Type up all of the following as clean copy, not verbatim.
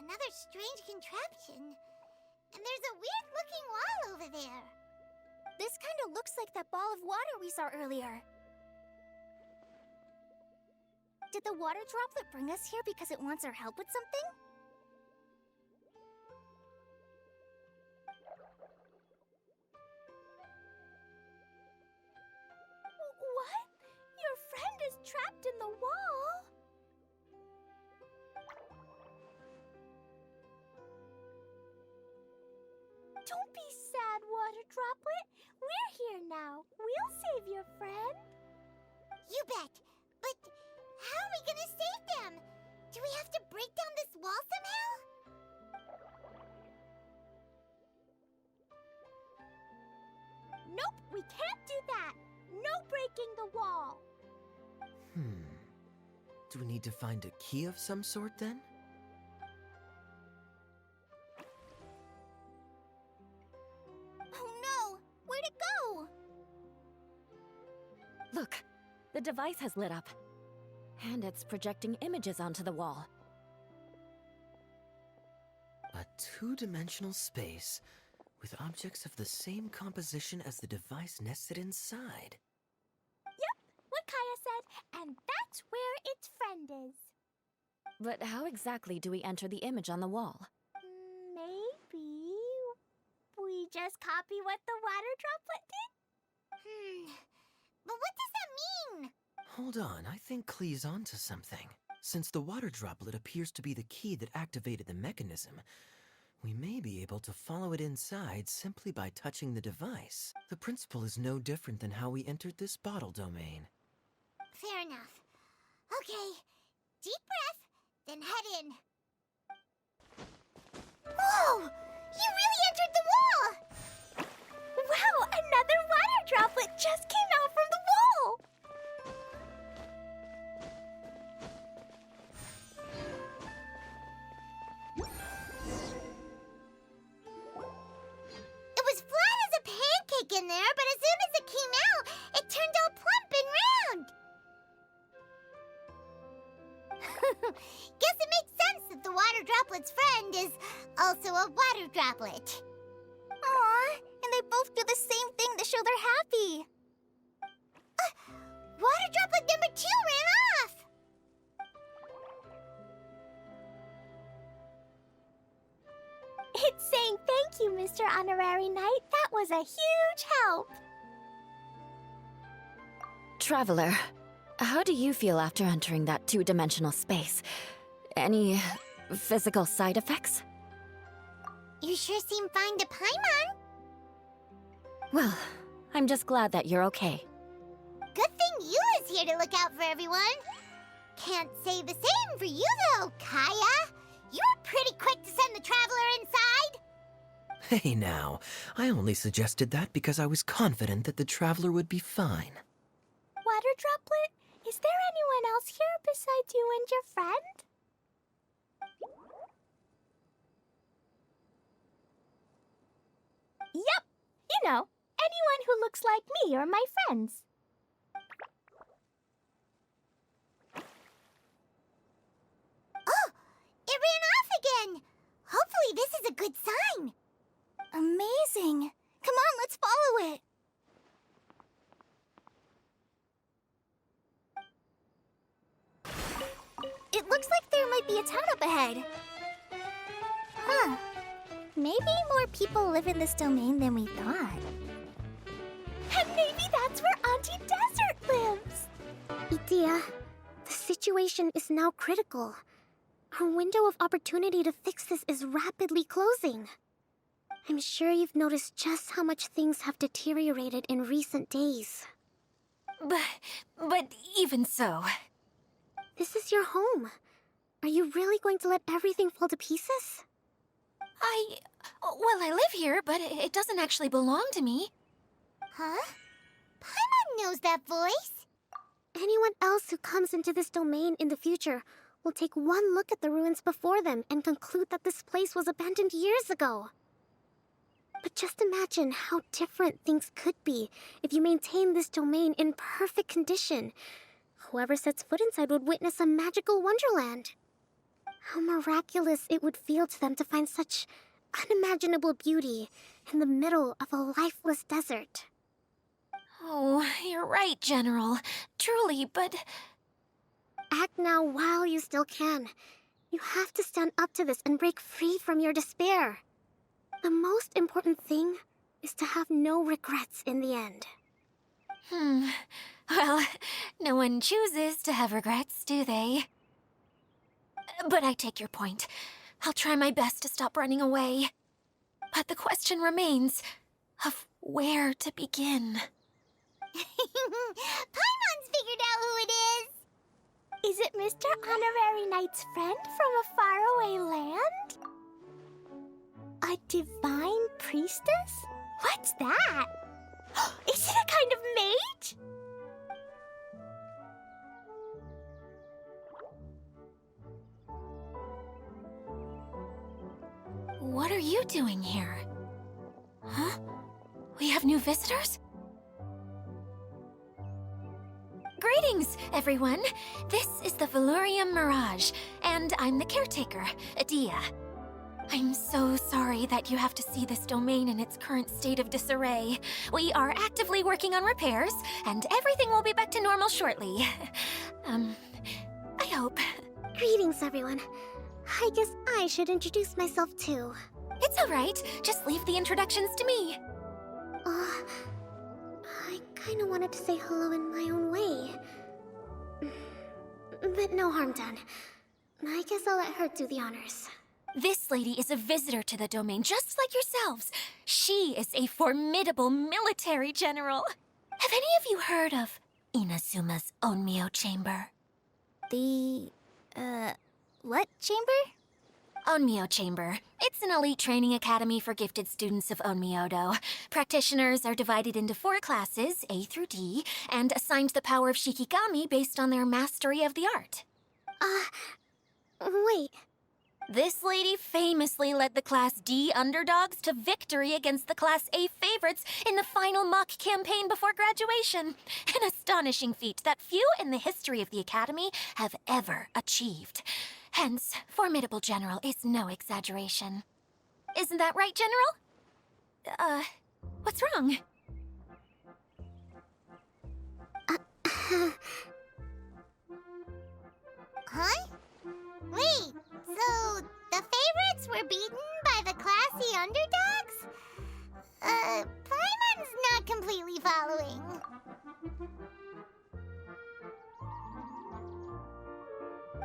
Another strange contraption. And there's a weird-looking wall over there. This kind of looks like that ball of water we saw earlier. Did the water droplet bring us here because it wants our help with something? What? Your friend is trapped in the wall? Don't be sad, Water Droplet. We're here now. We'll save your friend. You bet. But how are we gonna save them? Do we have to break down this wall somehow? Nope, we can't do that. No breaking the wall. Do we need to find a key of some sort then? Oh no! Where'd it go? Look, the device has lit up. And it's projecting images onto the wall. A two-dimensional space with objects of the same composition as the device nested inside. Yep, what Kaya said, and that's where its friend is. But how exactly do we enter the image on the wall? Maybe we just copy what the water droplet did? But what does that mean? Hold on, I think Klee's onto something. Since the water droplet appears to be the key that activated the mechanism, we may be able to follow it inside simply by touching the device. The principle is no different than how we entered this bottle domain. Fair enough. Okay, deep breath, then head in. Whoa! You really entered the wall! Wow, another water droplet just came out from the wall! It was flat as a pancake in there, but as soon as it came out, it turned all plump and round. Guess it makes sense that the water droplet's friend is also a water droplet. Aw, and they both do the same thing to show they're happy. Water droplet number 2 ran off. It's saying thank you, Mr. Honorary Knight. That was a huge help. Traveler, how do you feel after entering that two-dimensional space? Any physical side effects? You sure seem fine to Paimon. Well, I'm just glad that you're okay. Good thing Eula's here to look out for everyone. Can't say the same for you, though, Kaya. You were pretty quick to send the traveler inside. Hey now, I only suggested that because I was confident that the traveler would be fine. Water droplet, is there anyone else here besides you and your friend? Yep, you know, anyone who looks like me or my friends. Oh, it ran off again. Hopefully this is a good sign. Amazing. Come on, let's follow it. It looks like there might be a town up ahead. Huh. Maybe more people live in this domain than we thought. And maybe that's where Auntie Desert lives. Itia, the situation is now critical. Our window of opportunity to fix this is rapidly closing. I'm sure you've noticed just how much things have deteriorated in recent days. But even so... This is your home. Are you really going to let everything fall to pieces? Well, I live here, but it doesn't actually belong to me. Huh? Paimon knows that voice. Anyone else who comes into this domain in the future will take one look at the ruins before them and conclude that this place was abandoned years ago. But just imagine how different things could be if you maintain this domain in perfect condition. Whoever sets foot inside would witness a magical wonderland. How miraculous it would feel to them to find such unimaginable beauty in the middle of a lifeless desert. Oh, you're right, General. Truly, but... Act now while you still can. You have to stand up to this and break free from your despair. The most important thing is to have no regrets in the end. Well, no one chooses to have regrets, do they? But I take your point. I'll try my best to stop running away. But the question remains of where to begin. Paimon's figured out who it is. Is it Mr. Honorary Knight's friend from a faraway land? A divine priestess? What's that? Is it a kind of mage? What are you doing here? Huh? We have new visitors? Greetings, everyone! This is the Valurium Mirage, and I'm the caretaker, Adia. I'm so sorry that you have to see this domain in its current state of disarray. We are actively working on repairs, and everything will be back to normal shortly. I hope. Greetings, everyone. I guess I should introduce myself too. It's alright, just leave the introductions to me. I kinda wanted to say hello in my own way. But no harm done. I guess I'll let her do the honors. This lady is a visitor to the domain, just like yourselves. She is a formidable military general. Have any of you heard of Inazuma's Onmyo Chamber? The, what chamber? Onmyo Chamber. It's an elite training academy for gifted students of Onmyodo. Practitioners are divided into 4 classes, A through D, and assigned the power of Shikigami based on their mastery of the art. Wait. This lady famously led the Class D underdogs to victory against the Class A favorites in the final mock campaign before graduation. An astonishing feat that few in the history of the Academy have ever achieved. Hence, formidable general is no exaggeration. Isn't that right, General? What's wrong? Huh? Wait, so the favorites were beaten by the classy underdogs? Paimon's not completely following.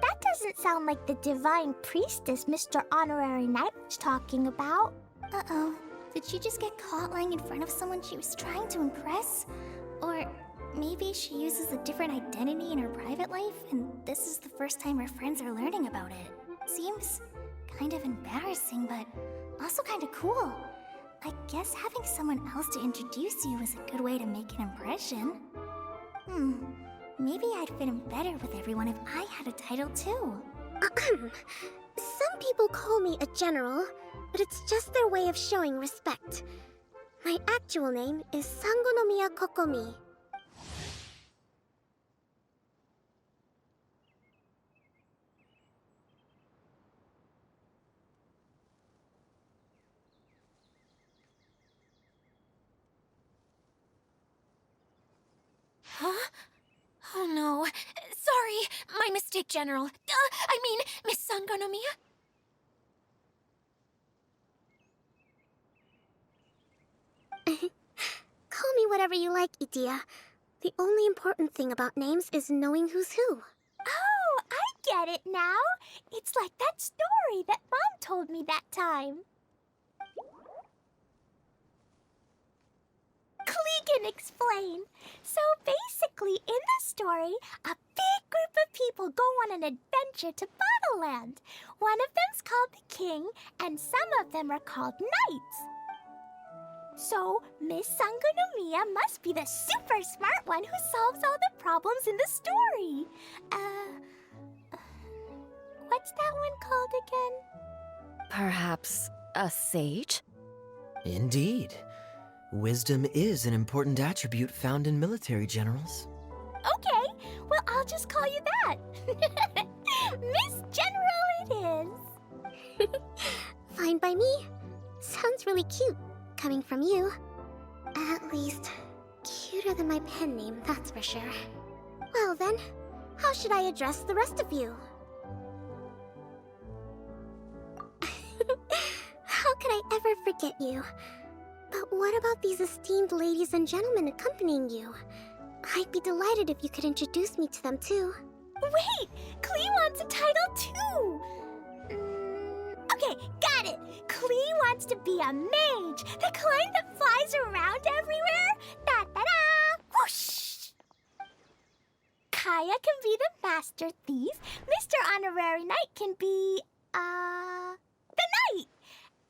That doesn't sound like the divine priestess Mr. Honorary Knight was talking about. Uh-oh. Did she just get caught lying in front of someone she was trying to impress? Or maybe she uses a different identity in her private life, and this is the first time her friends are learning about it. Seems kind of embarrassing, but also kind of cool. I guess having someone else to introduce you is a good way to make an impression. Maybe I'd fit in better with everyone if I had a title too. Some people call me a general, but it's just their way of showing respect. My actual name is Sangonomiya Kokomi. Huh? Oh no. Sorry, my mistake, General. I mean, Miss Sangonomiya? Call me whatever you like, Idia. The only important thing about names is knowing who's who. Oh, I get it now. It's like that story that Mom told me that time. Clegan explain. So basically, in the story, a big group of people go on an adventure to Bottleland. One of them's called the King, and some of them are called Knights. So, Miss Sangonomiya must be the super smart one who solves all the problems in the story. What's that one called again? Perhaps a sage? Indeed. Wisdom is an important attribute found in military generals. Okay, well, I'll just call you that. Miss General it Fine by me. Sounds really cute, coming from you. At least, cuter than my pen name, that's for sure. Well then, how should I address the rest of you? How could I ever forget you? But what about these esteemed ladies and gentlemen accompanying you? I'd be delighted if you could introduce me to them too. Wait! Klee wants a title too! Okay, got it! Klee wants to be a mage! The kind that flies around everywhere! Da-da-da! Whoosh! Kaya can be the Master Thief. Mr. Honorary Knight can be, the Knight!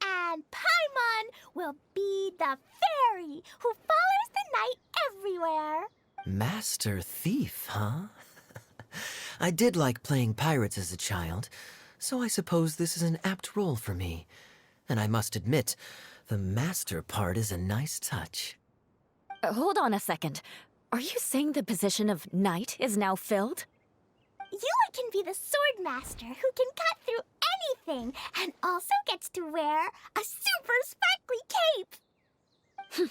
And Paimon will be the fairy who follows the knight everywhere. Master Thief, huh? I did like playing pirates as a child, so I suppose this is an apt role for me. And I must admit, the master part is a nice touch. Hold on a second. Are you saying the position of knight is now filled? Yula can be the sword master who can cut through anything and also gets to wear a super sparkly cape.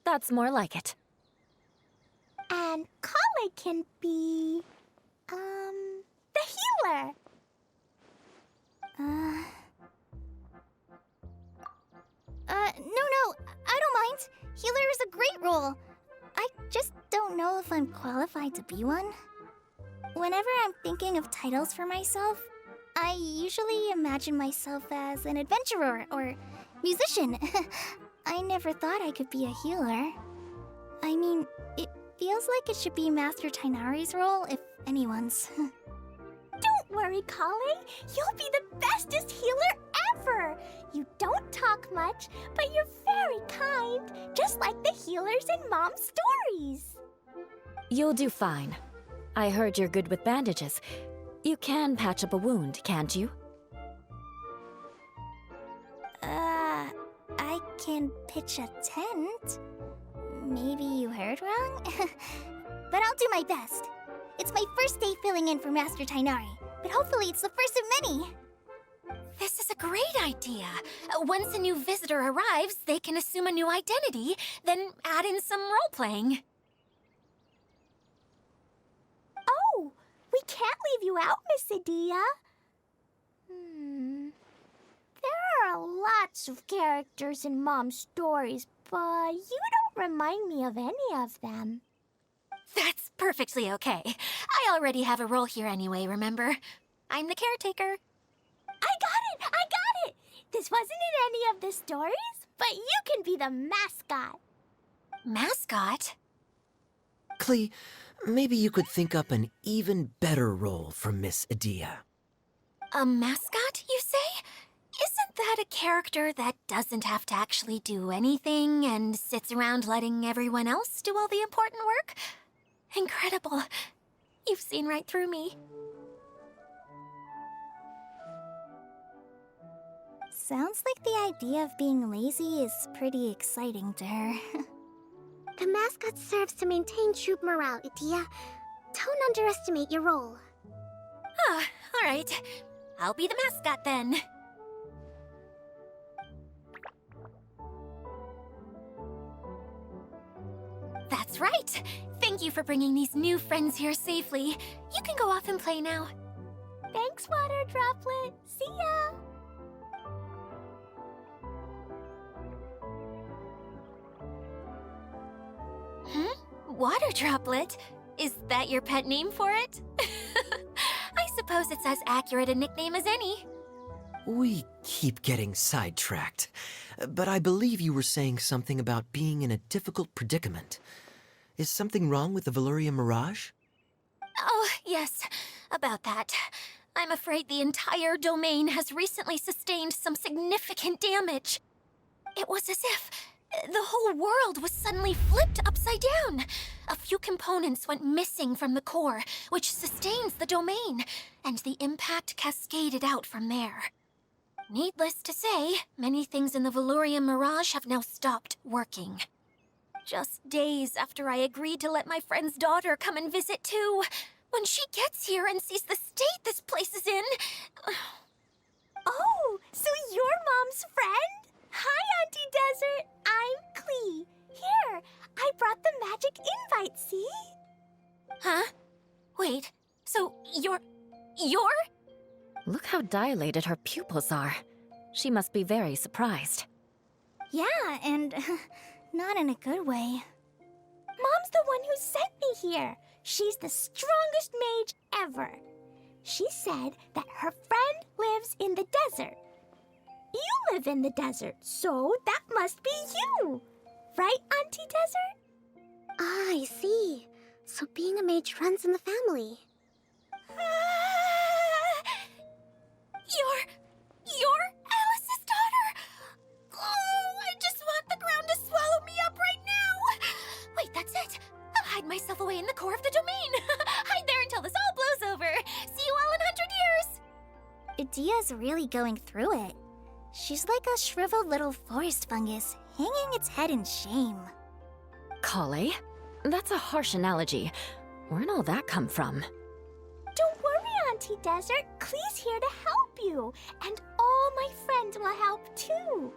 That's more like it. And Kale can be, the healer. No, I don't mind. Healer is a great role. I just don't know if I'm qualified to be one. Whenever I'm thinking of titles for myself, I usually imagine myself as an adventurer or musician. I never thought I could be a healer. I mean, it feels like it should be Master Tighnari's role, if anyone's. Don't worry, Kale. You'll be the bestest healer ever. You don't talk much, but you're very kind, just like the healers in Mom's stories. You'll do fine. I heard you're good with bandages. You can patch up a wound, can't you? I can pitch a tent. Maybe you heard wrong? But I'll do my best. It's my first day filling in for Master Tighnari, but hopefully it's the first of many. This is a great idea. Once a new visitor arrives, they can assume a new identity, then add in some role-playing. Oh, we can't leave you out, Miss Edea. There are lots of characters in Mom's stories, but you don't remind me of any of them. That's perfectly okay. I already have a role here anyway, remember? I'm the caretaker. I got it! This wasn't in any of the stories, but you can be the mascot. Mascot? Klee, maybe you could think up an even better role for Miss Edea. A mascot, you say? Isn't that a character that doesn't have to actually do anything and sits around letting everyone else do all the important work? Incredible. You've seen right through me. Sounds like the idea of being lazy is pretty exciting to her. The mascot serves to maintain troop morale, Edea. Don't underestimate your role. Ah, all right. I'll be the mascot then. That's right. Thank you for bringing these new friends here safely. You can go off and play now. Thanks, Water Droplet. See ya! Water Droplet? Is that your pet name for it? I suppose it's as accurate a nickname as any. We keep getting sidetracked, but I believe you were saying something about being in a difficult predicament. Is something wrong with the Veluria Mirage? Oh, yes, about that. I'm afraid the entire domain has recently sustained some significant damage. It was as if the whole world was suddenly flipped upside down. A few components went missing from the core, which sustains the domain, and the impact cascaded out from there. Needless to say, many things in the Veluria Mirage have now stopped working. Just days after I agreed to let my friend's daughter come and visit too, when she gets here and sees the state this place is in, Oh, so you're Mom's friend? Hi, Auntie Desert. I'm Klee. Here, I brought the magic invite, see? Huh? Wait, so you're... Look how dilated her pupils are. She must be very surprised. Yeah, and not in a good way. Mom's the one who sent me here. She's the strongest mage ever. She said that her friend lives in the desert. You live in the desert, so that must be you. Right, Auntie Desert? Ah, I see. So being a mage runs in the family. You're Alice's daughter! Oh, I just want the ground to swallow me up right now! Wait, that's it! I'll hide myself away in the core of the domain! Hide there until this all blows over! See you all in 100 years! Idia's really going through it. She's like a shriveled little forest fungus, hanging its head in shame. Kale? That's a harsh analogy. Where'd all that come from? Don't worry, Auntie Desert. Klee's here to help you. And all my friends will help too.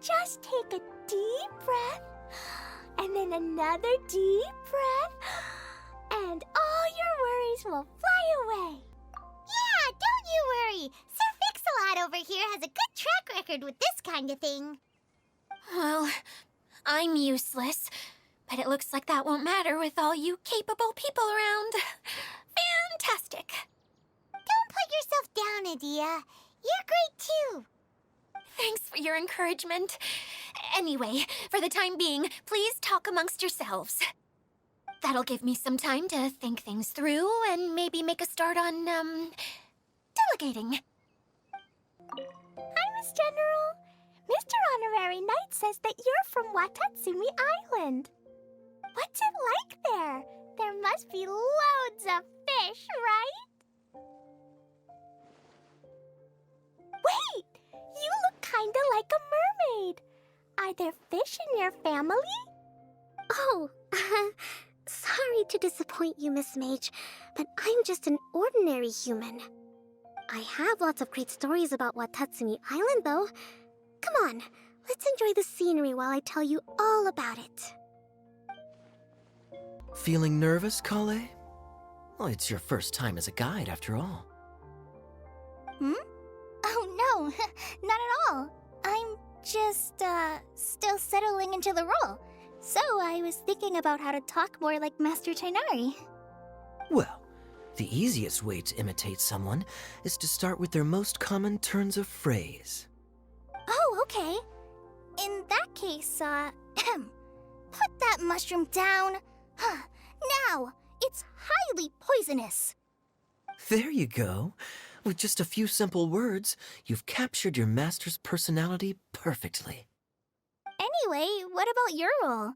Just take a deep breath. And then another deep breath. And all your worries will fly away. Yeah, don't you worry. Sir Fix-a-Lot over here has a good track record with this kind of thing. Well, I'm useless, but it looks like that won't matter with all you capable people around. Fantastic! Don't put yourself down, Idia. You're great too. Thanks for your encouragement. Anyway, for the time being, please talk amongst yourselves. That'll give me some time to think things through and maybe make a start on, delegating. Hi, Miss General. Mr. Honorary Knight says that you're from Watatsumi Island. What's it like there? There must be loads of fish, right? Wait! You look kinda like a mermaid. Are there fish in your family? Oh, sorry to disappoint you, Miss Mage, but I'm just an ordinary human. I have lots of great stories about Watatsumi Island, though. Come on, let's enjoy the scenery while I tell you all about it. Feeling nervous, Kale? Well, it's your first time as a guide, after all. Oh no, not at all. I'm just, still settling into the role. So I was thinking about how to talk more like Master Tighnari. Well, the easiest way to imitate someone is to start with their most common turns of phrase. Oh, okay. In that case, put that mushroom down. Now, it's highly poisonous. There you go. With just a few simple words, you've captured your master's personality perfectly. Anyway, what about your role?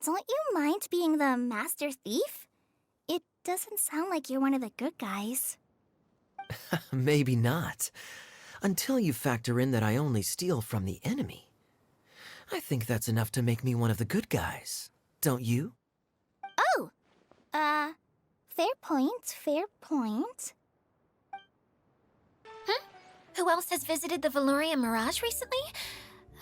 Don't you mind being the master thief? It doesn't sound like you're one of the good guys. Maybe not. Until you factor in that I only steal from the enemy. I think that's enough to make me one of the good guys. Don't you? Oh! Fair point, fair point. Who else has visited the Veloria Mirage recently?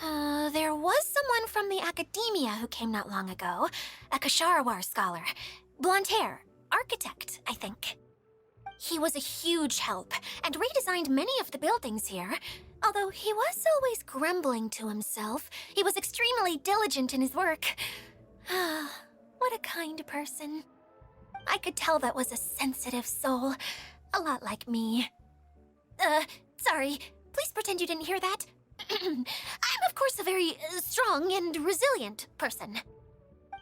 There was someone from the academia who came not long ago. A Kasharawar scholar. Blonde hair. Architect, I think. He was a huge help, and redesigned many of the buildings here. Although he was always grumbling to himself, he was extremely diligent in his work. What a kind person. I could tell that was a sensitive soul. A lot like me. Sorry. Please pretend you didn't hear that. I'm, of course, a very strong and resilient person.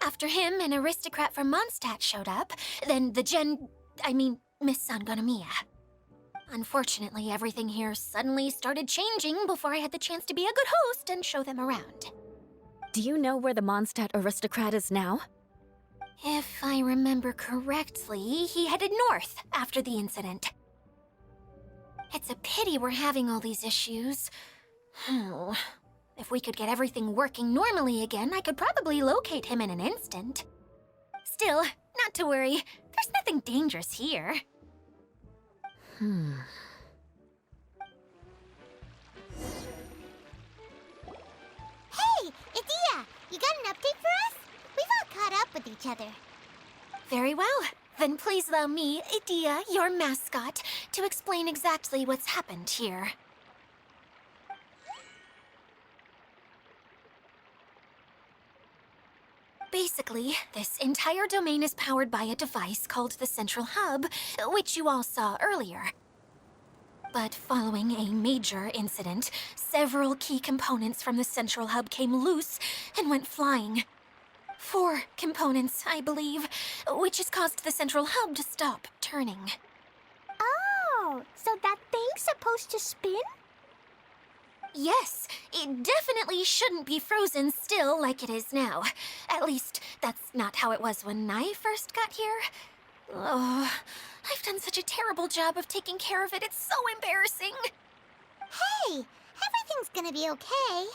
After him, an aristocrat from Mondstadt showed up. Then Miss Sangonomiya. Unfortunately, everything here suddenly started changing before I had the chance to be a good host and show them around. Do you know where the Mondstadt aristocrat is now? If I remember correctly, he headed north after the incident. It's a pity we're having all these issues. If we could get everything working normally again, I could probably locate him in an instant. Still, not to worry. There's nothing dangerous here. You got an update for us? We've all caught up with each other. Very well. Then please allow me, Idia, your mascot, to explain exactly what's happened here. Basically, this entire domain is powered by a device called the Central Hub, which you all saw earlier. But following a major incident, several key components from the Central Hub came loose and went flying. 4 components, I believe, which has caused the Central Hub to stop turning. Oh, so that thing's supposed to spin? Yes, it definitely shouldn't be frozen still like it is now. At least, that's not how it was when I first got here. Oh, I've done such a terrible job of taking care of it, it's so embarrassing. Hey, everything's gonna be okay.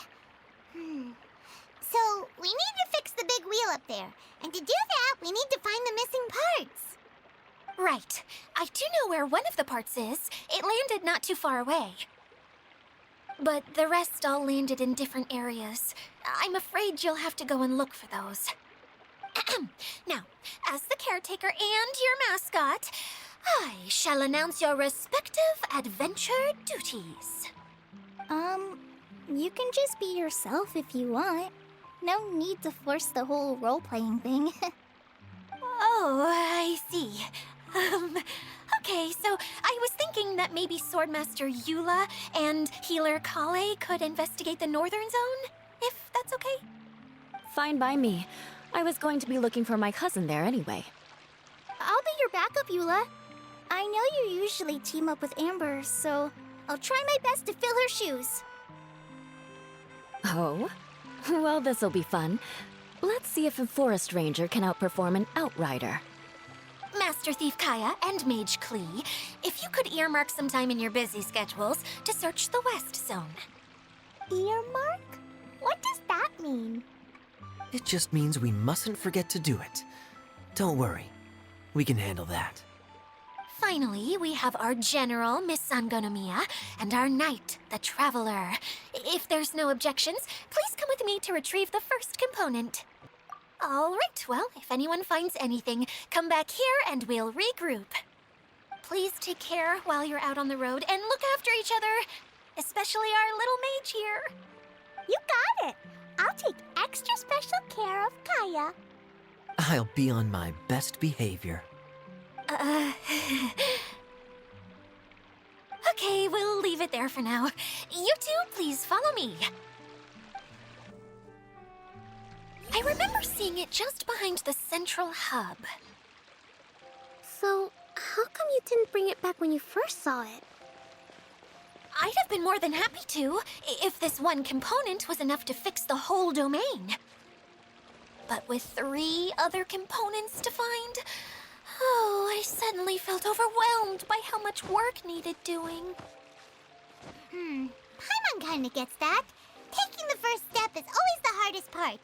So, we need to fix the big wheel up there. And to do that, we need to find the missing parts. Right. I do know where one of the parts is. It landed not too far away. But the rest all landed in different areas. I'm afraid you'll have to go and look for those. Now, as the caretaker and your mascot, I shall announce your respective adventure duties. You can just be yourself if you want. No need to force the whole role-playing thing. Oh, I see. Okay, so I was thinking that maybe Swordmaster Eula and Healer Kale could investigate the Northern Zone, if that's okay? Fine by me. I was going to be looking for my cousin there anyway. I'll be your backup, Eula. I know you usually team up with Amber, so I'll try my best to fill her shoes. Oh? Well, this'll be fun. Let's see if a forest ranger can outperform an outrider. Master Thief Kaya and Mage Klee, if you could earmark some time in your busy schedules to search the West Zone. Earmark? What does that mean? It just means we mustn't forget to do it. Don't worry. We can handle that. Finally, we have our General, Miss Sangonomiya, and our Knight, the Traveler. If there's no objections, please come with me to retrieve the first component. All right, well, if anyone finds anything, come back here and we'll regroup. Please take care while you're out on the road and look after each other, especially our little mage here. You got it. I'll take extra special care of Kaya. I'll be on my best behavior. Okay, we'll leave it there for now. You two, please follow me. I remember seeing it just behind the Central Hub. So, how come you didn't bring it back when you first saw it? I'd have been more than happy to, if this one component was enough to fix the whole domain. But with 3 other components to find, oh, I suddenly felt overwhelmed by how much work needed doing. Paimon kinda gets that. Taking the first step is always the hardest part.